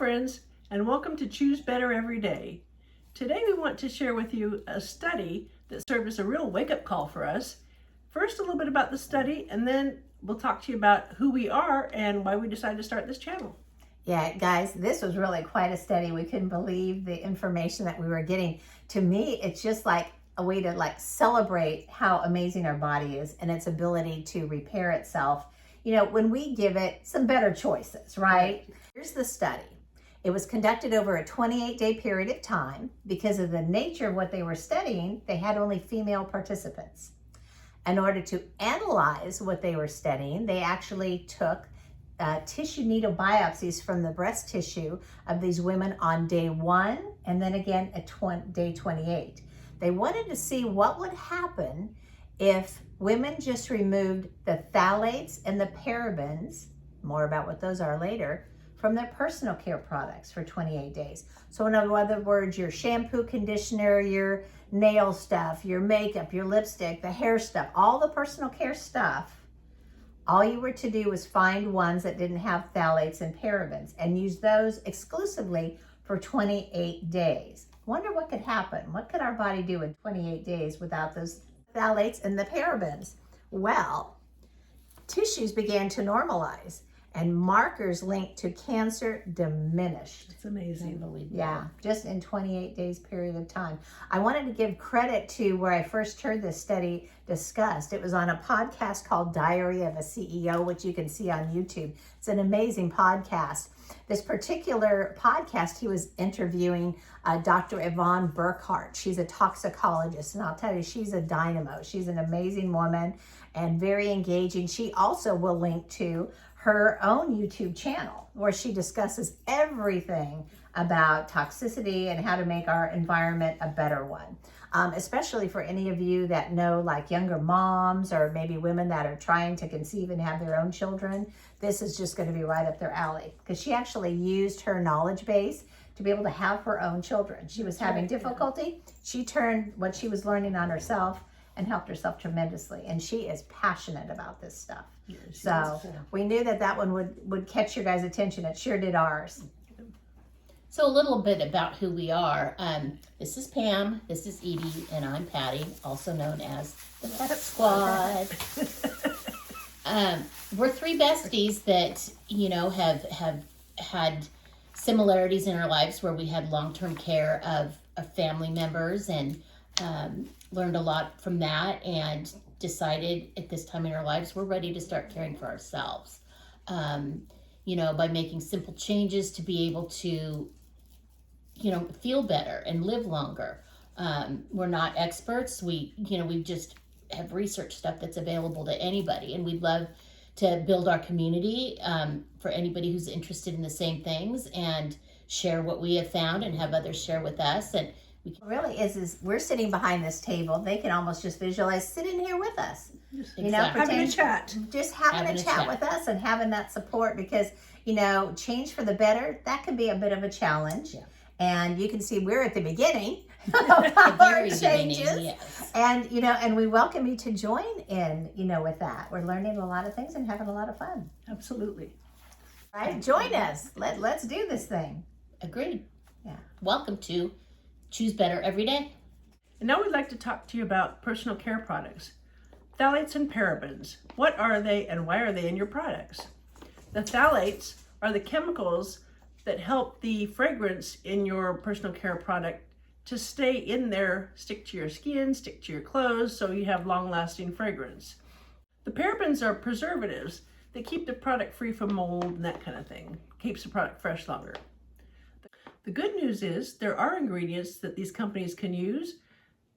friends, and welcome to Choose Better Every Day. Today we want to share with you a study that served as a real wake-up call for us. First, a little bit about the study, and then we'll talk to you about who we are and why we decided to start this channel. Yeah, guys, this was really quite a study. We couldn't believe the information that we were getting. To me, it's just like a way to celebrate how amazing our body is and its ability to repair itself. You know, when we give it some better choices, right? Here's the study. It was conducted over a 28-day period of time. Because of the nature of what they were studying, they had only female participants. In order to analyze what they were studying, they actually took tissue needle biopsies from the breast tissue of these women on day 1 and then again at day 28. They wanted to see what would happen if women just removed the phthalates and the parabens, more about what those are later, from their personal care products for 28 days. So in other words, your shampoo, conditioner, your nail stuff, your makeup, your lipstick, the hair stuff, all the personal care stuff, all you were to do was find ones that didn't have phthalates and parabens and use those exclusively for 28 days. Wonder what could happen. What could our body do in 28 days without those phthalates and the parabens? Well, tissues began to normalize and markers linked to cancer diminished. It's amazing. Yeah, just in 28 days period of time. I wanted to give credit to where I first heard this study discussed. It was on a podcast called Diary of a CEO, which you can see on YouTube. It's an amazing podcast. This particular podcast, he was interviewing Dr. Yvonne Burkhart. She's a toxicologist, and I'll tell you, she's a dynamo. She's an amazing woman and very engaging. She also will link to her own YouTube channel where she discusses everything about toxicity and how to make our environment a better one. Especially for any of you that know, like younger moms or maybe women that are trying to conceive and have their own children, this is just going to be right up their alley, because she actually used her knowledge base to be able to have her own children. She was having difficulty. She turned what she was learning on herself and helped herself tremendously. And she is passionate about this stuff. Yeah, so we knew that one would catch your guys' attention. It sure did ours. So a little bit about who we are. This is Pam, this is Edie, and I'm Patty, also known as the Pep Squad. We're three besties that, you know, have had similarities in our lives where we had long-term care of family members and learned a lot from that, and decided at this time in our lives we're ready to start caring for ourselves. You know, by making simple changes to be able to, you know, feel better and live longer. We're not experts. We just have research stuff that's available to anybody, and we'd love to build our community for anybody who's interested in the same things and share what we have found and have others share with us. And really is we're sitting behind this table. They can almost just visualize sitting here with us. Exactly. You know, Having a chat. Just having a chat with us and having that support, because, you know, change for the better, that can be a bit of a challenge. Yeah. And you can see we're at the beginning of our changes. Yes. And, you know, and we welcome you to join in, you know, with that. We're learning a lot of things and having a lot of fun. Absolutely. Right? Join us. Let's do this thing. Agreed. Yeah. Welcome to Choose Better Every Day. And now we'd like to talk to you about personal care products. Phthalates and parabens. What are they and why are they in your products? The phthalates are the chemicals that help the fragrance in your personal care product to stay in there, stick to your skin, stick to your clothes, so you have long-lasting fragrance. The parabens are preservatives that keep the product free from mold and that kind of thing. Keeps the product fresh longer. The good news is there are ingredients that these companies can use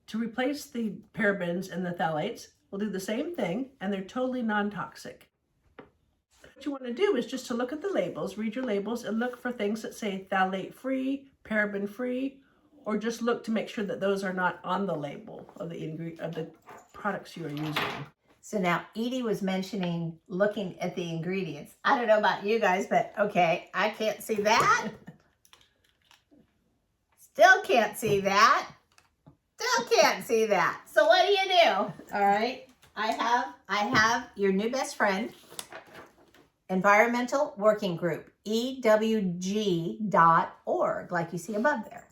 to replace the parabens and the phthalates. Will do the same thing, and they're totally non-toxic. What you want to do is just to look at the labels, read your labels, and look for things that say phthalate-free, paraben-free, or just look to make sure that those are not on the label of the products you are using. So now Edie was mentioning looking at the ingredients. I don't know about you guys, but okay, I can't see that. Still can't see that. Still can't see that. So what do? All right. I have your new best friend. Environmental Working Group, EWG.org, like you see above there.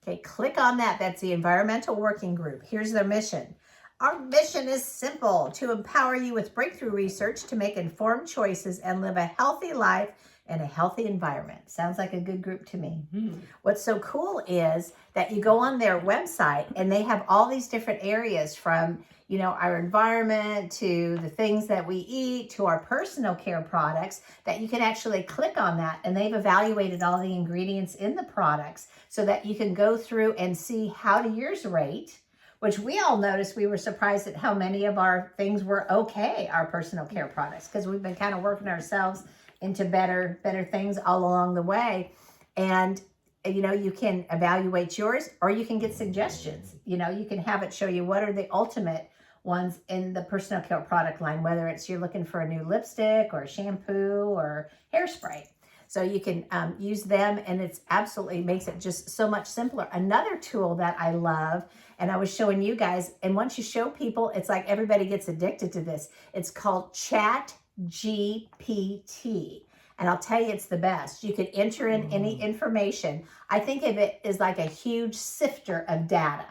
Okay, click on that. That's the Environmental Working Group. Here's their mission. Our mission is simple: to empower you with breakthrough research to make informed choices and live a healthy life in a healthy environment. Sounds like a good group to me. Mm-hmm. What's so cool is that you go on their website and they have all these different areas, from, you know, our environment to the things that we eat to our personal care products, that you can actually click on that, and they've evaluated all the ingredients in the products so that you can go through and see how do yours rate, which we all noticed. We were surprised at how many of our things were okay, our personal care products, because we've been kind of working ourselves into better things all along the way. And you know, you can evaluate yours, or you can get suggestions. You know, you can have it show you what are the ultimate ones in the personal care product line, whether it's you're looking for a new lipstick or a shampoo or hairspray. So you can use them, and it's absolutely makes it just so much simpler. Another tool that I love, and I was showing you guys, and once you show people, it's like everybody gets addicted to this. It's called Chat GPT. And I'll tell you, it's the best. You can enter in any information. I think of it as like a huge sifter of data.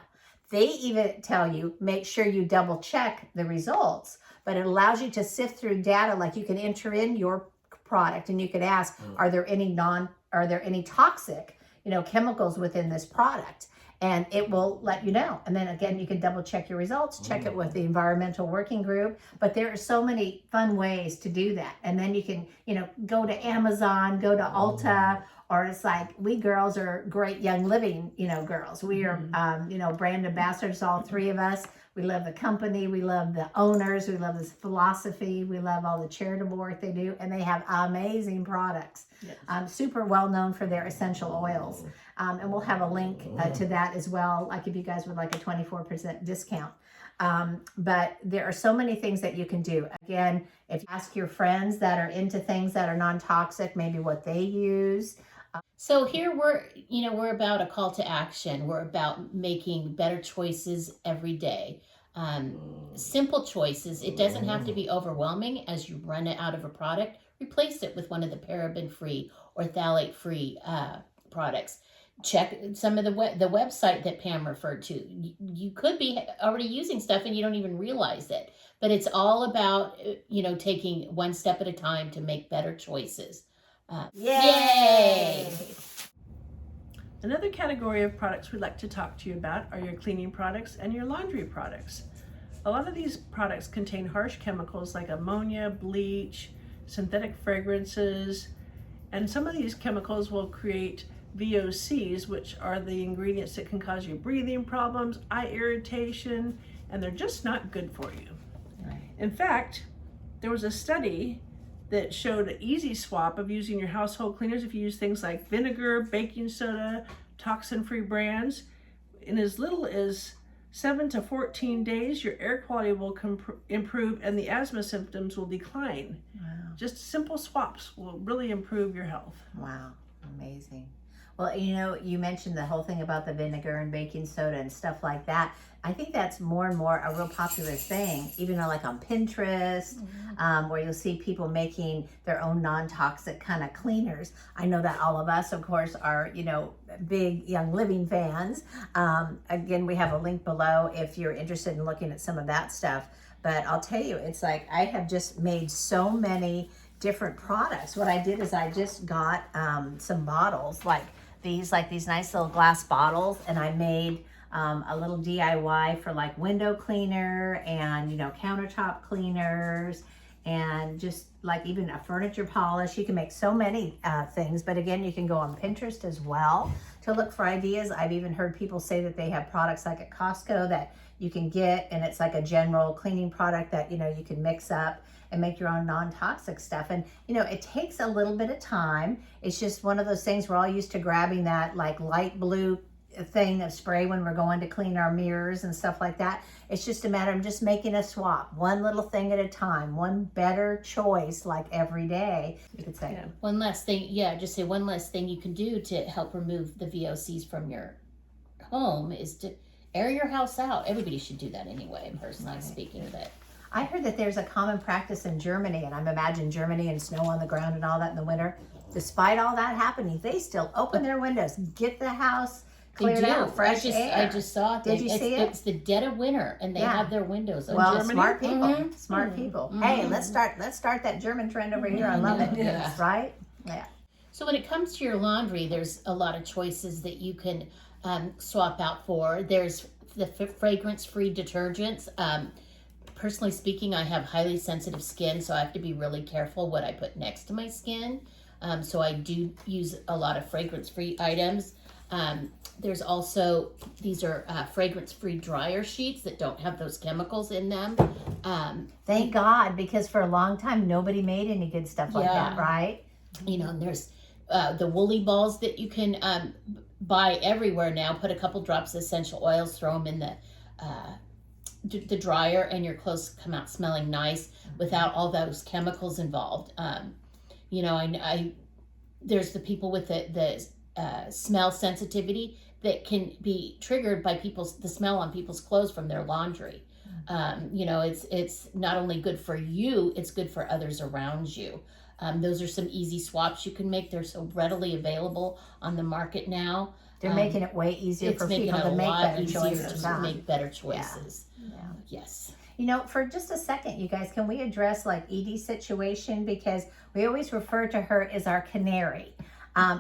They even tell you, make sure you double check the results, but it allows you to sift through data. Like you can enter in your product and you could ask, are there any toxic, you know, chemicals within this product? And it will let you know. And then again, you can double check your results, check it with the Environmental Working Group. But there are so many fun ways to do that. And then you can, you know, go to Amazon, go to Ulta, or it's like, we girls are great Young Living, you know, girls. We are, you know, brand ambassadors, all three of us. We love the company. We love the owners. We love this philosophy. We love all the charitable work they do. And they have amazing products. Yes. Super well known for their essential oils. And we'll have a link to that as well, like if you guys would like a 24% discount. But there are so many things that you can do. Again, if you ask your friends that are into things that are non-toxic, maybe what they use. So here we're about a call to action. We're about making better choices every day. Simple choices. It doesn't have to be overwhelming. As you run it out of a product, replace it with one of the paraben-free or phthalate-free products. Check some of the website that Pam referred to. You could be already using stuff and you don't even realize it. But it's all about, you know, taking one step at a time to make better choices. Yay! Another category of products we'd like to talk to you about are your cleaning products and your laundry products. A lot of these products contain harsh chemicals like ammonia, bleach, synthetic fragrances, and some of these chemicals will create VOCs, which are the ingredients that can cause you breathing problems, eye irritation, and they're just not good for you. Right. In fact, there was a study that showed an easy swap of using your household cleaners if you use things like vinegar, baking soda, toxin-free brands. In as little as 7 to 14 days, your air quality will improve and the asthma symptoms will decline. Wow. Just simple swaps will really improve your health. Wow, amazing. Well, you know, you mentioned the whole thing about the vinegar and baking soda and stuff like that. I think that's more and more a real popular thing, even like on Pinterest, where you'll see people making their own non-toxic kind of cleaners. I know that all of us, of course, are, you know, big Young Living fans. Again, we have a link below if you're interested in looking at some of that stuff. But I'll tell you, it's like I have just made so many different products. What I did is I just got some bottles like these nice little glass bottles, and I made a little DIY for like window cleaner and, you know, countertop cleaners, and just like even a furniture polish. You can make so many things, but again, you can go on Pinterest as well to look for ideas. I've even heard people say that they have products like at Costco that you can get, and it's like a general cleaning product that, you know, you can mix up and make your own non-toxic stuff. And, you know, it takes a little bit of time. It's just one of those things we're all used to grabbing that like light blue thing of spray when we're going to clean our mirrors and stuff like that. It's just a matter of just making a swap, one little thing at a time, one better choice like every day, you could say. Yeah. One less thing, just say one less thing you can do to help remove the VOCs from your home is to air your house out. Everybody should do that anyway, personally speaking, but I heard that there's a common practice in Germany, and I'm imagining Germany and snow on the ground and all that in the winter. Despite all that happening, they still open their windows, get the house cleared out, fresh air. I just saw it. Did you see it? It's the dead of winter, and they have their windows open. Well, Germany? smart people, Mhm. smart people. Hey, let's start that German trend over here. I love it. Yeah. Right? Yeah. So when it comes to your laundry, there's a lot of choices that you can swap out for. There's the fragrance-free detergents. Personally speaking, I have highly sensitive skin, so I have to be really careful what I put next to my skin. So I do use a lot of fragrance-free items. There's also, these are fragrance-free dryer sheets that don't have those chemicals in them. Thank God, because for a long time, nobody made any good stuff like that, right? You know, and there's the woolly balls that you can buy everywhere now. Put a couple drops of essential oils, throw them in the dryer, and your clothes come out smelling nice without all those chemicals involved. You know, I there's the people with the smell sensitivity that can be triggered by the smell on people's clothes from their laundry. You know, it's not only good for you, it's good for others around you. Those are some easy swaps you can make. They're so readily available on the market now. They're making it way easier for people to make better choices. To make better choices. Yeah. Yes. You know, for just a second, you guys, can we address like Edie's situation? Because we always refer to her as our canary.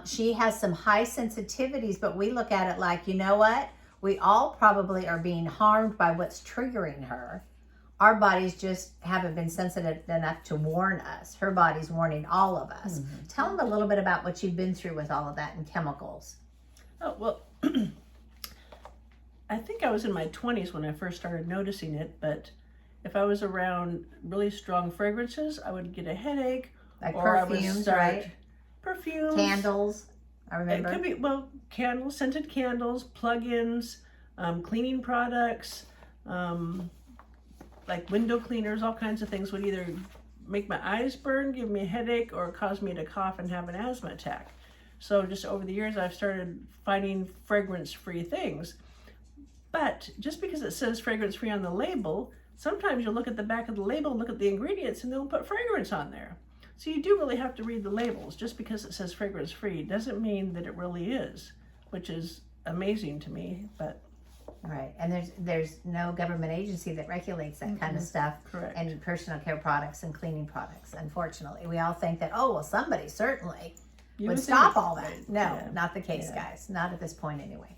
She has some high sensitivities, but we look at it like, you know what? We all probably are being harmed by what's triggering her. Our bodies just haven't been sensitive enough to warn us. Her body's warning all of us. Mm-hmm. Tell them a little bit about what you've been through with all of that and chemicals. Oh, well, I think I was in my 20s when I first started noticing it, but if I was around really strong fragrances, I would get a headache. Like or I would perfumes, start right? Perfumes. Candles, I It remember. could be, well, candles, scented candles, plug-ins, cleaning products, like window cleaners, all kinds of things would either make my eyes burn, give me a headache, or cause me to cough and have an asthma attack. So just over the years, I've started finding fragrance-free things. But just because it says fragrance-free on the label, sometimes you'll look at the back of the label, look at the ingredients, and they'll put fragrance on there. So you do really have to read the labels. Just because it says fragrance-free doesn't mean that it really is, which is amazing to me, but... Right, and there's no government agency that regulates that kind of stuff. Correct. And personal care products and cleaning products, unfortunately. We all think that, oh, well, somebody certainly You would would stop think, all that. right, No, yeah, not the case, yeah. guys. Not at this point anyway.